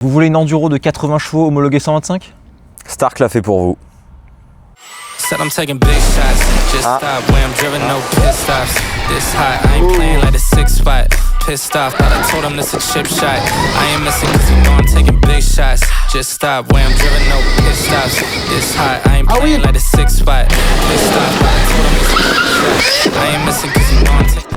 Vous voulez une enduro de 80 chevaux homologuée 125? Stark l'a fait pour vous. Said I'm taking big shots, just stop when I'm driven, no pit stops. This hot, I ain't playing like a 6-spot. Pissed off, thought I told him this a chip shot. I ain't missing cause you know I'm taking big shots. Just stop when I'm driven, no pit stops. This hot, I ain't playing like a 6-spot. Pissed off, thought I told him this a chip shot. I ain't missing cause you know I'm taking.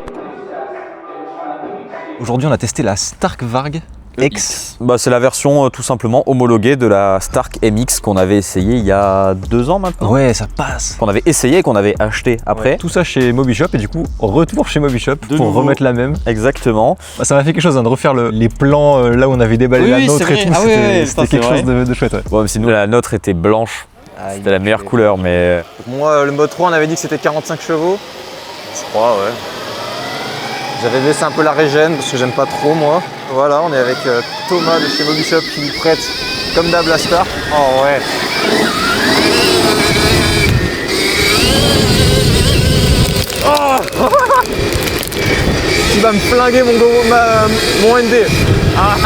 Aujourd'hui, on a testé la Stark Varg X. Bah, c'est la version tout simplement homologuée de la Stark MX qu'on avait essayé il y a 2 ans maintenant. Ouais, ça passe. Qu'on avait essayé et qu'on avait acheté après. Ouais, tout ça chez Mobyshop et du coup, retour chez Mobyshop pour nouveau. remettre la même. Exactement. Bah, ça m'a fait quelque chose de refaire les plans là où on avait déballé la nôtre et tout. C'était quelque chose de chouette. Ouais. Bon, même si nous, la nôtre était blanche. C'était la meilleure couleur, mais... Moi, le mode 3, on avait dit que c'était 45 chevaux. Je crois, ouais. J'avais baissé un peu la régène parce que j'aime pas trop, moi. Voilà, on est avec Thomas de chez Mobyshop qui nous prête, comme d'hab, la Stark. Oh ouais. Oh tu vas me flinguer mon ND. Ah.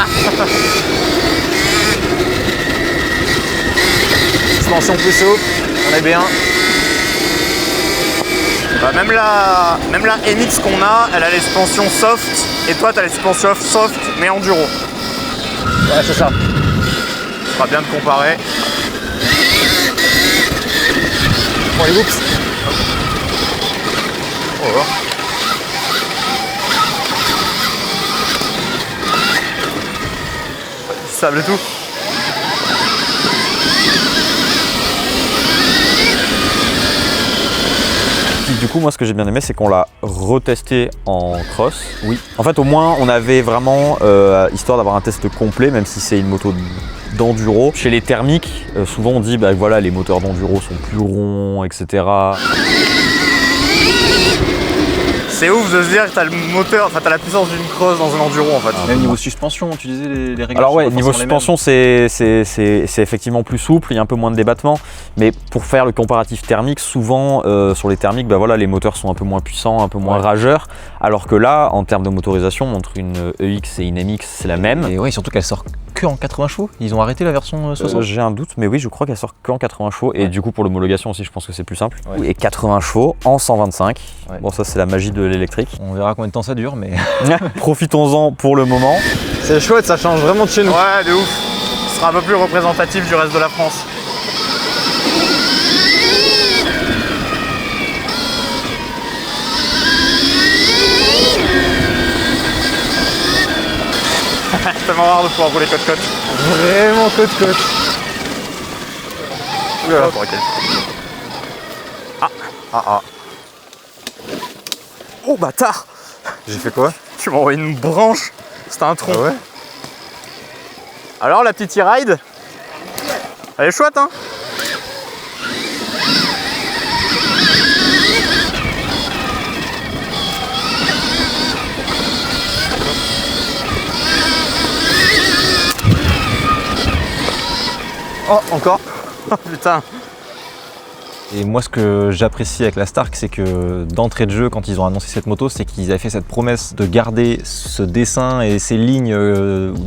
Suspension plus souple, on est bien. Bah même la MX qu'on a, elle a les suspensions soft et toi tu as les suspensions soft mais enduro. Ouais, c'est ça. Ce sera bien de comparer. Bon, les oups. Oh. Du sable et tout. Du coup, moi, ce que j'ai bien aimé, c'est qu'on l'a retesté en cross. Oui. En fait, au moins, on avait vraiment, histoire d'avoir un test complet, même si c'est une moto d'enduro. Chez les thermiques, souvent on dit, bah voilà, les moteurs d'enduro sont plus ronds, etc. C'est ouf de se dire que t'as le moteur, enfin t'as la puissance d'une cross dans un enduro en fait. Même niveau suspension, tu disais les réglages. Alors ouais, niveau suspension, c'est effectivement plus souple, il y a un peu moins de débattement. Mais pour faire le comparatif thermique, souvent sur les thermiques, bah voilà, les moteurs sont un peu moins puissants, un peu moins rageurs. Alors que là, en termes de motorisation, entre une EX et une MX, c'est la même. Et ouais, surtout qu'elle sort que en 80 chevaux. Ils ont arrêté la version 60. J'ai un doute, mais oui, je crois qu'elle sort qu'en 80 chevaux. Et du coup, pour l'homologation aussi, je pense que c'est plus simple. Ouais. Et 80 chevaux en 125. Ouais. Bon, ça, c'est la magie de l'électrique. On verra combien de temps ça dure, mais... Profitons-en pour le moment. C'est chouette, ça change vraiment de chez nous. Ouais, de ouf. Ce sera un peu plus représentatif du reste de la France. C'est tellement rare de pouvoir rouler côte-côte. Vraiment côte-côte. Oulala, pour arrêter. Ah. Oh bâtard! J'ai fait quoi? Tu m'as envoyé une branche, c'était un tronc. Ah ouais? Alors la petite e-ride? Elle est chouette hein? Oh encore? Oh putain! Et moi, ce que j'apprécie avec la Stark, c'est que d'entrée de jeu, quand ils ont annoncé cette moto, c'est qu'ils avaient fait cette promesse de garder ce dessin et ces lignes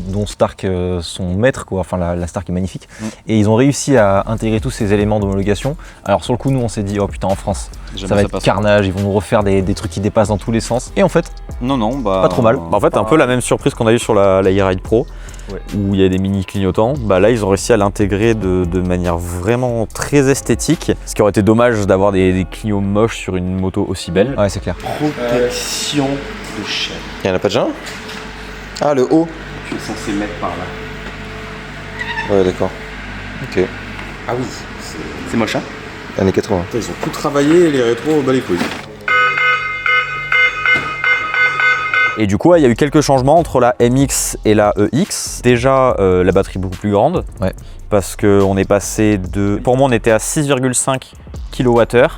dont Stark sont maîtres, quoi. Enfin, la Stark est magnifique. Et ils ont réussi à intégrer tous ces éléments d'homologation. Alors sur le coup, nous, on s'est dit, oh putain, en France, ça va être carnage, ils vont nous refaire des trucs qui dépassent dans tous les sens. Et en fait, non, pas trop mal. En fait, un peu la même surprise qu'on a eu sur la e-ride Pro. Ouais. Où il y a des mini clignotants, bah là ils ont réussi à l'intégrer de manière vraiment très esthétique. Ce qui aurait été dommage d'avoir des clignots moches sur une moto aussi belle. Ouais, c'est clair. Protection de chaîne. Il n'y en a pas déjà? Ah, le haut. Tu es censé mettre par là. Ouais, d'accord. Ok. Ah oui, c'est moche hein? Années 80. Ils ont tout travaillé et les rétros bas les couilles. Et du coup, il y a eu quelques changements entre la MX et la EX. Déjà, la batterie beaucoup plus grande. Ouais. Parce qu'on est passé de... Pour moi, on était à 6,5 kWh.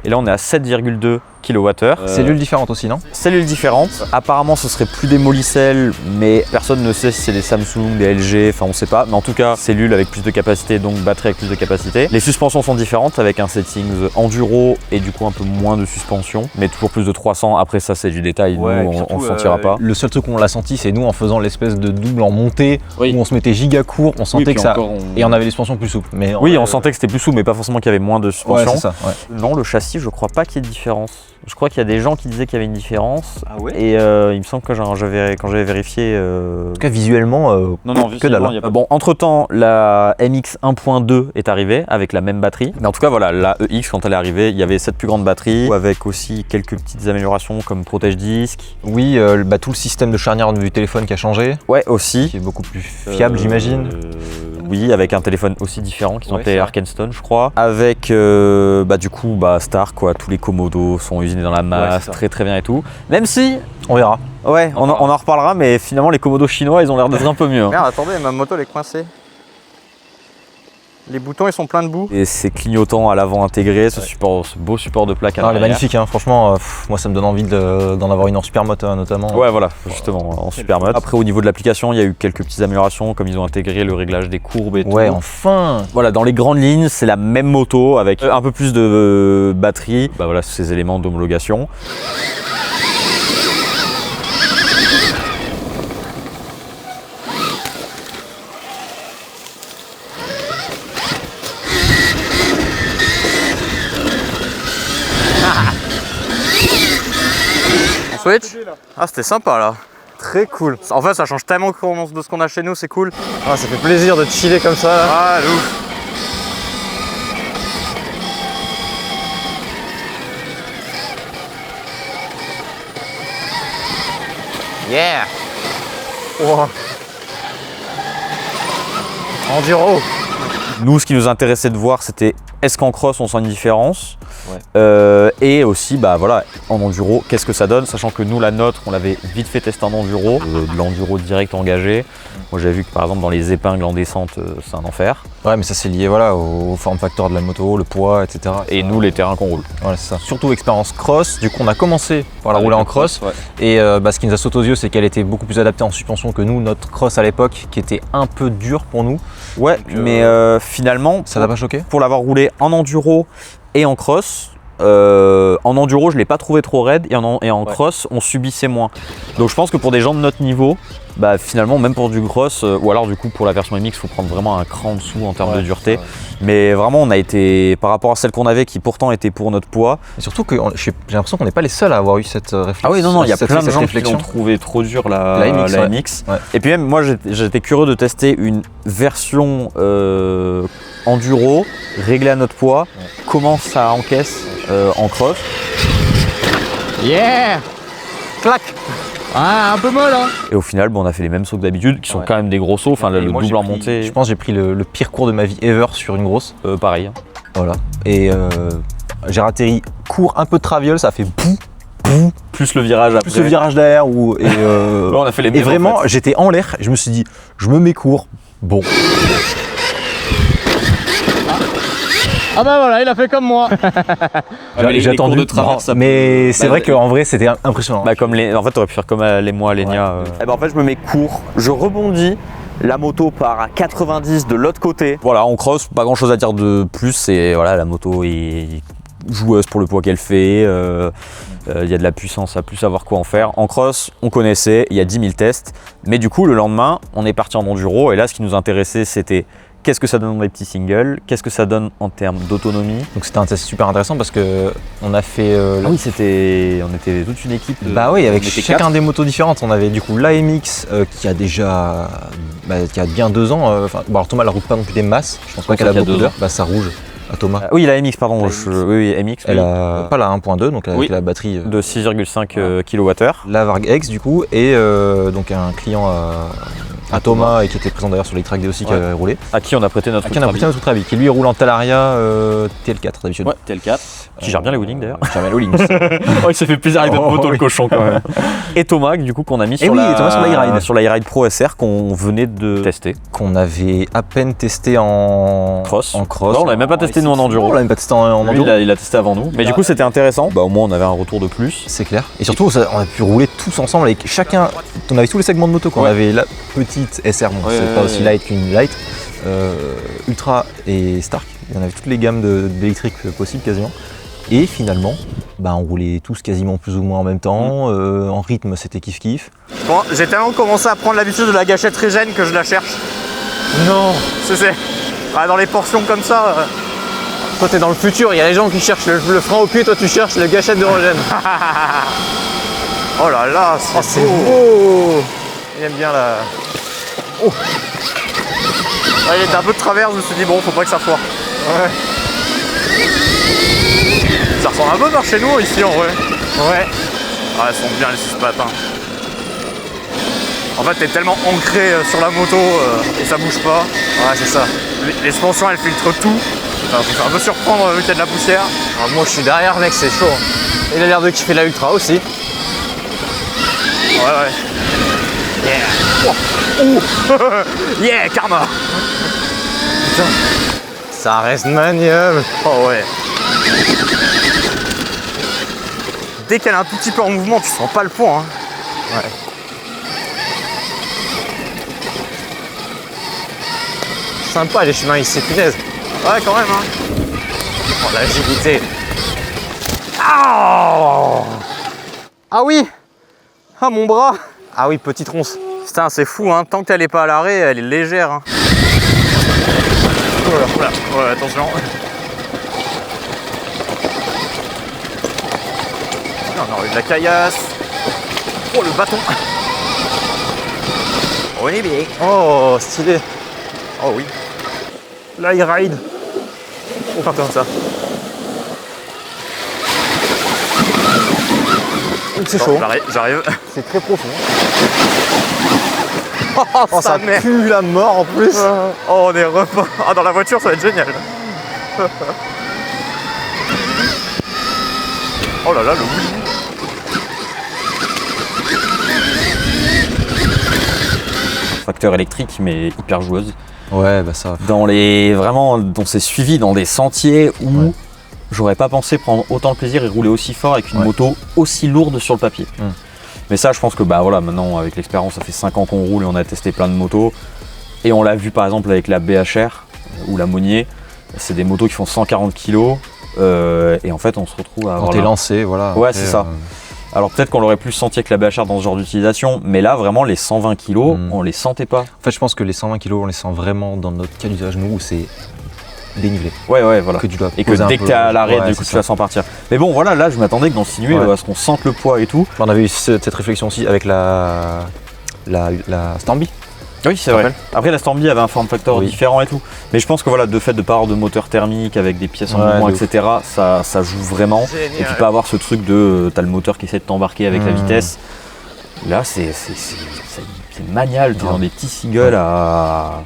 Et là, on est à 7,2 kWh. Cellules différentes aussi, non? Cellules différentes. Apparemment, ce serait plus des Molicel, mais personne ne sait si c'est des Samsung, des LG, enfin on sait pas. Mais en tout cas, cellules avec plus de capacité, donc batterie avec plus de capacité. Les suspensions sont différentes avec un settings enduro et du coup un peu moins de suspension, mais toujours plus de 300. Après ça, c'est du détail. Ouais, nous, surtout, on le sentira pas. Le seul truc qu'on l'a senti, c'est nous en faisant l'espèce de double en montée où on se mettait giga court, on sentait que ça. Et on avait les suspensions plus souples. Mais oui, on sentait que c'était plus souple, mais pas forcément qu'il y avait moins de suspension. Ouais, c'est ça, ouais. Non, le châssis, je crois pas qu'il y ait de différence. Je crois qu'il y a des gens qui disaient qu'il y avait une différence. Ah ouais? Et il me semble que quand j'avais vérifié. En tout cas, visuellement, Non, que dalle. Bon, entre-temps, la MX 1.2 est arrivée avec la même batterie. Mais en tout cas, voilà, la EX, quand elle est arrivée, il y avait cette plus grande batterie avec aussi quelques petites améliorations comme protège-disque. oui, tout le système de charnière du téléphone qui a changé, Ouais, aussi. qui est beaucoup plus fiable, j'imagine. Oui, avec un téléphone aussi différent qui sont Ouais, appelés c'est vrai. Arkenstone, je crois. Avec du coup Star, quoi. Tous les Komodo sont usinés dans la masse, c'est ça. très très bien et tout. Même si, On verra. ouais, on en reparlera, mais finalement les Komodo chinois, ils ont l'air d'être un peu mieux. Hein. Merde, attendez, ma moto elle est coincée. Les boutons ils sont pleins de boue. Et ces clignotants à l'avant intégrés, ce beau support de plaque à Elle est l'arrière. magnifique, hein. Franchement, moi ça me donne envie d'en avoir une en supermoto notamment. Ouais, voilà, justement, en super mode. Après, au niveau de l'application, il y a eu quelques petites améliorations, comme ils ont intégré le réglage des courbes et Ouais, tout. enfin. Voilà, dans les grandes lignes, c'est la même moto avec un peu plus de batterie. Voilà, ces éléments d'homologation. On switch? Ah c'était sympa là. Très cool. En fait ça change tellement de ce qu'on a chez nous, c'est cool. Ah ça fait plaisir de chiller comme ça là. Ah ouf. Yeah. Wow. Enduro. Nous, ce qui nous intéressait de voir, c'était est-ce qu'en cross, on sent une différence et aussi, voilà, en enduro, qu'est-ce que ça donne, sachant que nous, la nôtre, on l'avait vite fait tester en enduro, de l'enduro direct engagé. Moi, j'avais vu que par exemple, dans les épingles en descente, c'est un enfer. Ouais, mais ça c'est lié au form factor de la moto, le poids, etc. Et nous, les terrains qu'on roule. Voilà, c'est ça. Surtout expérience cross. Du coup, on a commencé par la Avec rouler le en cross. cross, Et ce qui nous a sauté aux yeux, c'est qu'elle était beaucoup plus adaptée en suspension que nous, notre cross à l'époque, qui était un peu dur pour nous. Ouais, mais finalement, Ça t'a pas choqué? pour l'avoir roulé en enduro et en cross, en enduro, je ne l'ai pas trouvé trop raide et en cross, on subissait moins. Donc je pense que pour des gens de notre niveau, finalement, même pour du cross, ou alors du coup pour la version MX, il faut prendre vraiment un cran en dessous en termes de dureté. Mais vraiment, on a été, par rapport à celle qu'on avait, qui pourtant était pour notre poids. Et surtout que j'ai l'impression qu'on n'est pas les seuls à avoir eu cette réflexion. Ah oui, non, il y a cette plein de gens qui réflexion. l'ont trouvé trop dur la MX, ouais. MX. Ouais. Et puis même, moi, j'étais curieux de tester une version enduro, réglée à notre poids, comment ça encaisse en cross. Yeah. Clac. Ah un peu molle hein. Et au final, on a fait les mêmes sauts que d'habitude, qui sont quand même des gros sauts, enfin le Et moi, double j'ai en pris- montée, Je pense que j'ai pris le pire cours de ma vie ever sur une grosse. pareil. Voilà. Et j'ai atterri court, un peu de traviole, ça a fait boum. Plus le virage après. Plus le virage derrière. On a fait les Et mêmes, vraiment, en fait. j'étais en l'air, je me suis dit, je me mets court. Bon. Ah bah voilà, il a fait comme moi. J'ai attendu. Non, mais c'est vrai qu'en vrai, c'était impressionnant. En fait, t'aurais pu faire comme les mois, Alenia. En fait, je me mets court, je rebondis. La moto part à 90 de l'autre côté. Voilà, on cross, pas grand chose à dire de plus. C'est voilà, la moto est joueuse pour le poids qu'elle fait. Il y a de la puissance à plus savoir quoi en faire. En cross, on connaissait, il y a 10 000 tests. Mais du coup, le lendemain, on est parti en enduro. Et là, ce qui nous intéressait, c'était qu'est-ce que ça donne dans les petits singles, qu'est-ce que ça donne en termes d'autonomie. Donc c'était un test super intéressant parce que on a fait. On était toute une équipe. Bah oui, avec on était chacun 4. des motos différentes. On avait du coup l'AMX qui a déjà. Qui a bien 2 ans. Alors Thomas, elle roule pas non plus des masses. Je pense pas qu'elle a qu'il y a beaucoup 2 d'heures. Ça rouge à Thomas. Oui, la MX, pardon. Oui, MX. Elle a pas la 1.2, donc avec la batterie. De 6,5 kWh. La Varg X du coup et donc un client à Thomas et qui était présent d'ailleurs sur les tracks D aussi qui avait roulé. À qui on a prêté notre À qui on a prêté notre Ultrabi, qui lui roule en Talaria TL4 d'habitude. Ouais, TL4. Qui gère bien les wheelings d'ailleurs. Qui gère bien les wheelings. Oh, il s'est fait plaisir avec notre moto, le cochon quand même. Et Thomas, du coup, qu'on a mis sur oui, Thomas sur la e-ride. Sur la e-ride Pro SR qu'on venait de tester. Qu'on avait à peine testé en cross. En cross. Non, on l'avait même pas testé nous en enduro. On l'avait même pas testé en Lui, enduro. il a testé avant nous. Mais du coup, c'était intéressant. Bah, au moins, on avait un retour de plus. C'est clair. Et surtout, on a pu rouler tous ensemble avec chacun. On avait tous les segments de moto. On avait la petite SR, bon, c'est pas aussi light qu'une light, Ultra et Stark. Il y en avait toutes les gammes d'électrique possibles quasiment. Et finalement, bah, on roulait tous quasiment plus ou moins en même temps. En rythme, c'était kiff-kiff. Bon, j'ai tellement commencé à prendre l'habitude de la gâchette régène que je la cherche. Non, c'est dans les portions comme ça. Toi, t'es dans le futur, il y a les gens qui cherchent le frein au pied, toi, tu cherches la gâchette de régène. Oh là là, c'est beau. Il aime bien la... Oh. Ah, il était un peu de travers, je me suis dit, bon, faut pas que ça foire. Ouais. Ça ressemble un peu vers chez nous, ici, en vrai. Ouais. Ah, elles sont bien, les 6 pattes. En fait, t'es tellement ancré sur la moto et ça bouge pas. Ouais, c'est ça. Les suspensions, elles filtrent tout. Ça me fait un peu surprendre vu qu'il y a de la poussière. Alors, moi, je suis derrière, mec, c'est chaud. Il a l'air de kiffer la Ultra aussi. Ouais. Yeah. Oh. Yeah, karma. Putain. Ça reste maniable. Oh ouais. Dès qu'elle est un tout petit peu en mouvement, tu sens pas le poids. Hein. Ouais. Sympa les chemins ici, punaise. Ouais, quand même. Hein. Oh, l'agilité. Oh. Ah oui. Ah, mon bras. Ah oui, petite ronce. Putain, c'est fou, hein. Tant qu'elle est pas à l'arrêt, elle est légère. Hein. Voilà. Ouais, attention. On a eu de la caillasse. Oh, le bâton. On est bien. Oh, stylé. Oh oui. Là, il ride. Oh, putain, ça. C'est chaud. J'arrive. C'est très profond. Oh, ça pue la mort en plus. Oh, on est repas. Ah, dans la voiture, ça va être génial. Oh là là, le oui. Facteur électrique, mais hyper joueuse. Ouais, bah ça. On s'est suivi dans des sentiers où j'aurais pas pensé prendre autant de plaisir et rouler aussi fort avec une moto aussi lourde sur le papier. Mais ça, je pense que maintenant, avec l'expérience, ça fait 5 ans qu'on roule et on a testé plein de motos. Et on l'a vu par exemple avec la BHR ou la Monnier. C'est des motos qui font 140 kg. Et en fait, on se retrouve à avoir. Quand t'es lancé, voilà. Ouais, c'est ça. Alors peut-être qu'on l'aurait plus senti avec la BHR dans ce genre d'utilisation, mais là vraiment les 120 kg, on les sentait pas. En fait, je pense que les 120 kg, on les sent vraiment dans notre cas d'usage, nous, où c'est dénivelé. Ouais, voilà. Que tu dois et que dès que t'es à l'arrêt, du coup, tu la sens partir. Mais bon, voilà, là, je m'attendais que dans ce sinué, à ce qu'on sente le poids et tout. On avait eu cette réflexion aussi avec la Stormby. Oui, c'est vrai. Après, la Stormby avait un form factor différent et tout. Mais je pense que voilà, de fait de pas avoir de moteur thermique avec des pièces en mouvement, etc., ça joue vraiment. Génial. Et puis pas avoir ce truc de t'as le moteur qui essaie de t'embarquer avec la vitesse. Là, c'est manial. T'es dans des petits singles à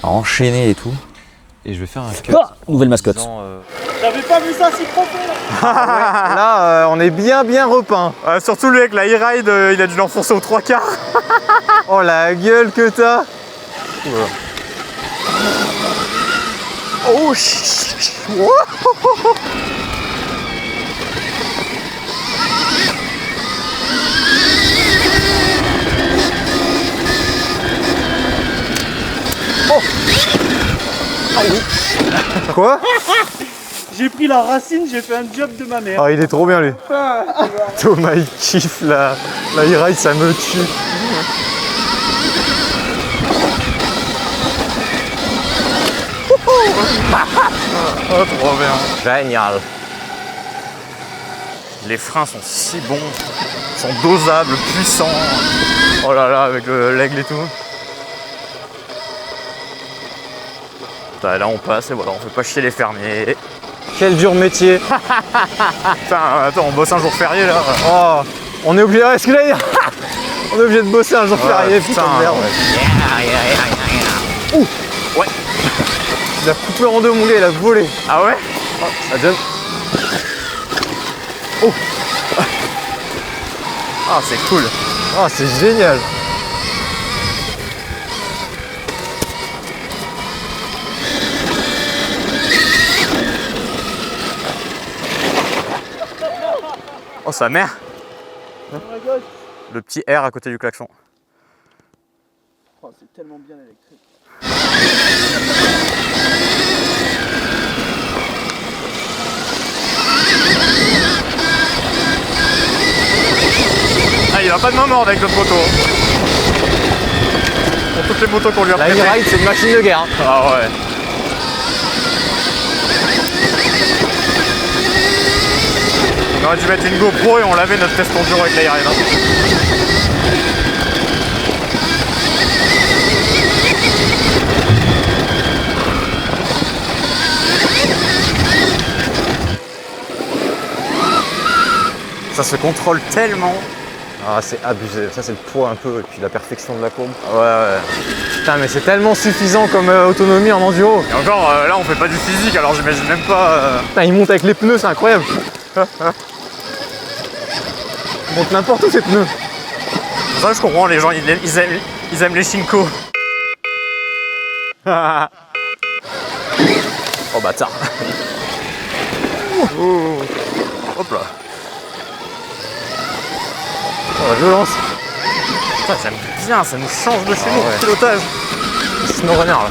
enchaîner et tout. Et je vais faire un cut. Nouvelle mascotte. J'avais pas vu ça si profond. Là, on est bien repeint. Surtout lui avec la e-ride, il a dû l'enfoncer aux 3/4. Oh la gueule que t'as. Oh Ah oui. Quoi? J'ai pris la racine, j'ai fait un job de ma mère. Ah, il est trop bien lui. Thomas il kiffe la e-ride, ça me tue. Oh, trop bien. Génial. Les freins sont si bons, sont dosables, puissants. Oh là là, avec l'aigle et tout. Là on passe et voilà, on fait pas chier les fermiers. Quel dur métier. Putain, attends, on bosse un jour férié là. Oh, on est obligé de on est obligé de bosser un jour férié, putain de merde. Ouh. Ouais. Il a coupé en deux mon gars, il a volé. Ah ouais? Oh, ça jump. Oh. Ah c'est cool. Ah c'est génial. Oh sa mère. Le petit R à côté du klaxon. Oh, c'est tellement bien électrique. Ah il va pas de main morte avec notre moto. Pour toutes les motos qu'on lui a La prêtées. e-ride c'est une machine de guerre. Hein. Ah ouais. On aurait dû mettre une GoPro et on lavait notre test enduro avec la ride. Ça se contrôle tellement. Ah c'est abusé, ça c'est le poids un peu et puis la perfection de la courbe. Ouais. Putain mais c'est tellement suffisant comme autonomie en enduro. Et encore là on fait pas du physique alors j'imagine même pas. Putain il monte avec les pneus, c'est incroyable. Il monte n'importe où ces pneus. Ça je comprends, les gens ils aiment les Shinko. Oh bâtard. Hop là. Oh la violence. Putain j'aime bien, ça nous change de chez nous, ouais. pilotage. SnowRunner là.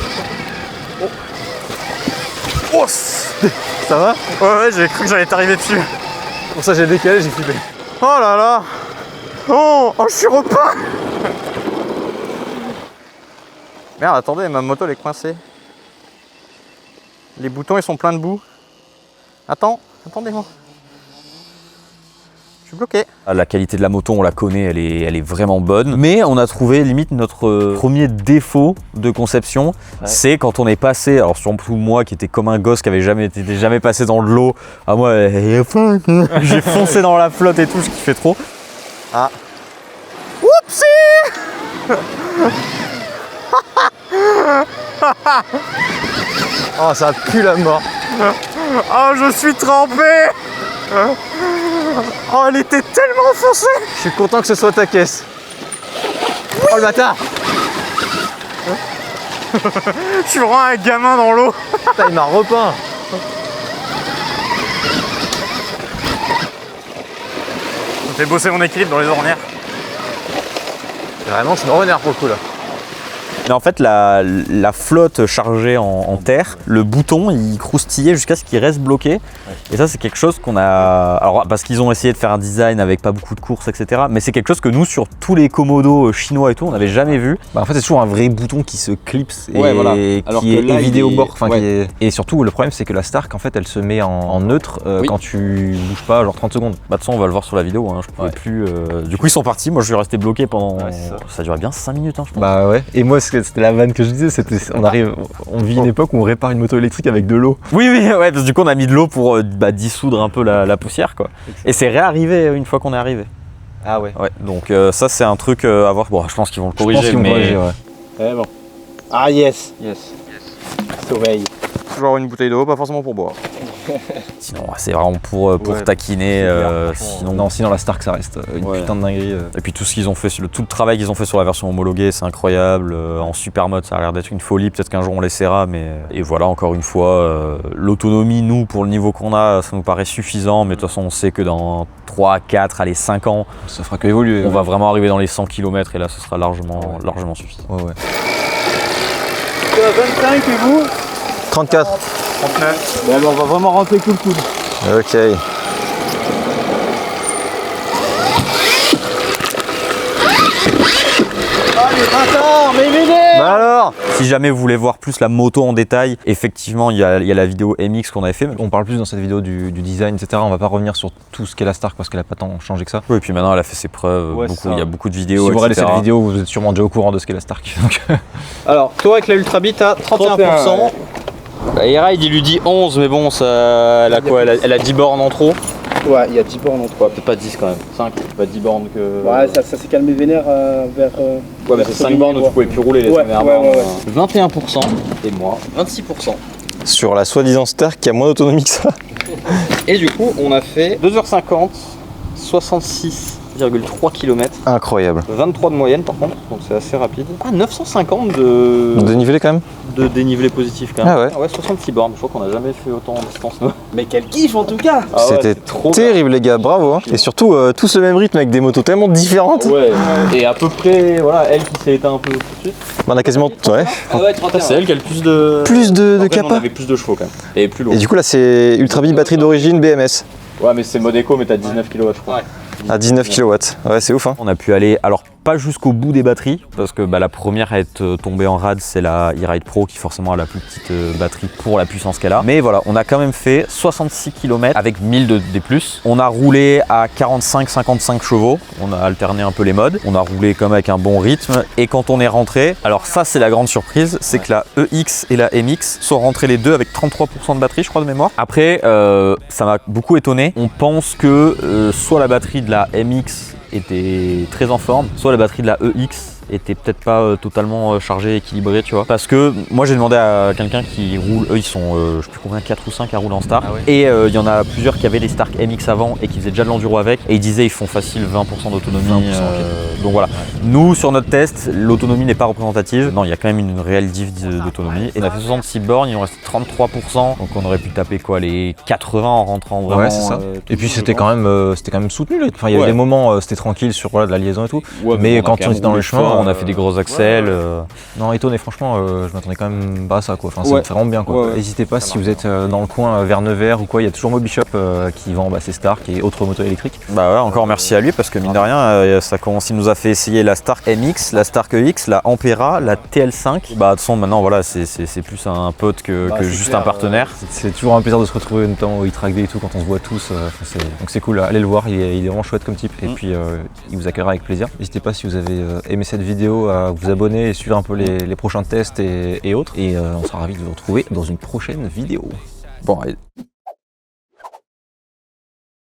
Oh Ça va? ouais j'ai cru que j'allais t'arriver dessus. Pour ça j'ai décalé, j'ai flippé. Oh là là. Oh je suis repeint. Merde attendez, ma moto elle est coincée. Les boutons ils sont pleins de boue. Attendez-moi. Je suis bloqué. La qualité de la moto, on la connaît, elle est vraiment bonne. Mais on a trouvé limite notre premier défaut de conception, c'est quand on est passé, alors surtout moi qui était comme un gosse qui avait jamais passé dans de l'eau. Ah moi, j'ai foncé dans la flotte et tout, ce qui fait trop. Ah. Oupsie. Oh ça pue la mort. Oh je suis trempé. Oh elle était tellement foncée. Je suis content que ce soit ta caisse. Oh le bâtard. Je suis vraiment un gamin dans l'eau. Putain il m'a repeint. Ça fait bosser mon équilibre dans les ornières. C'est vraiment SnowRunner pour le coup là. Mais en fait, la flotte chargée en terre, le bouton, il croustillait jusqu'à ce qu'il reste bloqué. Ouais. Et ça, c'est quelque chose qu'on a... Alors, parce qu'ils ont essayé de faire un design avec pas beaucoup de courses, etc. Mais c'est quelque chose que nous, sur tous les Komodo chinois et tout, on n'avait jamais vu. Bah en fait, c'est toujours un vrai bouton qui se clipse et Ouais, voilà. Alors qui que est là, évidé il au est- bord. Enfin, ouais. qui est- Et surtout, le problème, c'est que la Stark, en fait, elle se met en neutre Oui. quand tu bouges pas, genre 30 secondes. Bah, de toute façon, on va le voir sur la vidéo. Hein. Je pouvais Ouais. plus. Du coup, ils sont partis. Moi, je suis resté bloqué pendant. Ouais, c'est ça. Ça durait bien 5 minutes, hein, je pense. Bah ouais. Et moi, c'était la vanne que je disais, on vit une époque où on répare une moto électrique avec de l'eau. Oui, ouais, parce que du coup, on a mis de l'eau pour dissoudre un peu la poussière, quoi. Et c'est réarrivé une fois qu'on est arrivé. Ah ouais. Ouais, donc ça, c'est un truc à voir. Bon, je pense qu'ils vont le Je pense corriger, qu'ils vont mais. corriger, ouais. Eh bon. Ah yes. Yes. Sommeil. Toujours une bouteille d'eau, pas forcément pour boire. Sinon, c'est vraiment pour Ouais, taquiner. Sinon la Stark, ça reste une Ouais. putain de dinguerie. Et puis tout ce qu'ils ont fait, tout le travail qu'ils ont fait sur la version homologuée, c'est incroyable. En super mode, ça a l'air d'être une folie. Peut-être qu'un jour on l'essaiera, mais et voilà, encore une fois, l'autonomie, nous, pour le niveau qu'on a, ça nous paraît suffisant. Mais de toute façon, on sait que dans 3, 4, allez 5 ans, Ça fera que évoluer. on va vraiment arriver dans les 100 km et là, ce sera largement suffisant. Ouais, ouais. 25 et vous 34. 39. Ben, on va vraiment rentrer coup le coude. Ok. Allez, bâtard, mais m'aider. Bah alors. Si jamais vous voulez voir plus la moto en détail, effectivement, il y a la vidéo MX qu'on avait fait. On parle plus dans cette vidéo du design, etc. On va pas revenir sur tout ce qu'est la Stark parce qu'elle a pas tant changé que ça. Oui, et puis maintenant, elle a fait ses preuves. Ouais, beaucoup, ça. il y a beaucoup de vidéos. Si vous regardez etc. cette vidéo, vous êtes sûrement déjà au courant de ce qu'est la Stark. Donc, Alors, toi avec la Ultrabi, t'as 31%. La E-Ride, il lui dit 11, mais bon, ça, elle a quoi, elle a 10 bornes en trop. Ouais, il y a 10 bornes en tout. Ouais, peut-être pas 10 quand même. 5, pas 10 bornes que. Ouais, ça s'est calmé vénère vers. Ouais, mais c'est 5 bornes où tu pouvais plus rouler les Ouais, premières ouais, bornes. ouais. 21% et moi 26%. Sur la soi-disant Stark qui a moins d'autonomie que ça. Et du coup, on a fait 2h50, 66,3 km. Incroyable. 23 de moyenne par contre, donc c'est assez rapide. Ah, 950 de Dénivelé quand même. de dénivelé positif quand même. Ah ouais. 66 bornes, je crois qu'on a jamais fait autant en distance nous. Mais quel kiff en tout cas. Ah ouais, C'était c'est trop terrible les gars, bravo. Hein. Et surtout tous le même rythme avec des motos tellement différentes. Ouais, et à peu près, voilà, elle qui s'est éteinte un peu tout de suite. On a quasiment, ouais. Ah ouais, c'est elle qui a le plus de... Plus de Après, capa. on avait plus de chevaux quand même, et plus lourd. Et du coup là c'est Ultra Bee batterie d'origine BMS. Ouais, mais c'est mode éco, mais t'as 19 kW je crois. À 19 kW. Ouais, c'est ouf hein. On a pu aller, alors pas jusqu'au bout des batteries, parce que la première à être tombée en rade, c'est la E-Ride Pro qui forcément a la plus petite batterie pour la puissance qu'elle a. Mais voilà, on a quand même fait 66 km avec 1000 de D+. On a roulé à 45-55 chevaux, on a alterné un peu les modes. On a roulé comme avec un bon rythme. Et quand on est rentré, alors ça c'est la grande surprise, c'est que la EX et la MX sont rentrées les deux avec 33% de batterie, je crois de mémoire. Après, ça m'a beaucoup étonné. On pense que soit la batterie de la MX était très en forme, soit la batterie de la EX était peut-être pas totalement chargée, équilibrée, tu vois. Parce que moi j'ai demandé à quelqu'un qui roule, eux ils sont je sais plus combien, 4 ou 5 à rouler en Stark. Ah ouais. Et il y en a plusieurs qui avaient les Stark MX avant et qui faisaient déjà de l'enduro avec. Et ils disaient ils font facile 20% d'autonomie. Donc voilà. Nous sur notre test, l'autonomie n'est pas représentative. Non, il y a quand même une réelle diff d'autonomie. Et on a fait 66 bornes, il en reste 33%. Donc on aurait pu taper quoi, les 80 en rentrant vraiment. Ouais, c'est ça. Et puis c'était quand même soutenu. Enfin, il y avait des moments, c'était tranquille sur de la liaison et tout. Ouais, mais quand on était dans le chemin, on a fait des gros accels. Non, étonné, franchement, je m'attendais quand même pas à ça, quoi. Enfin, c'est vraiment bien, quoi. N'hésitez pas si vous êtes dans le coin vers Nevers ou quoi, il y a toujours Mobishop qui vend ses Stark et autres motos électriques. Bah ouais, encore merci à lui parce que mine de rien, ça commence, il nous a fait essayer la Stark MX, la Stark EX, la Ampera, la TL5. Bah de toute façon, maintenant, voilà, c'est plus un pote que juste un partenaire. C'est toujours un plaisir de se retrouver, notamment au e-track day et tout, quand on se voit tous. Donc c'est cool, allez le voir, il est vraiment chouette comme type. Et puis il vous accueillera avec plaisir. n'hésitez pas si vous avez aimé cette vidéo à vous abonner et suivre un peu les prochains tests et autres. Et on sera ravis de vous retrouver dans une prochaine vidéo. Bon, allez.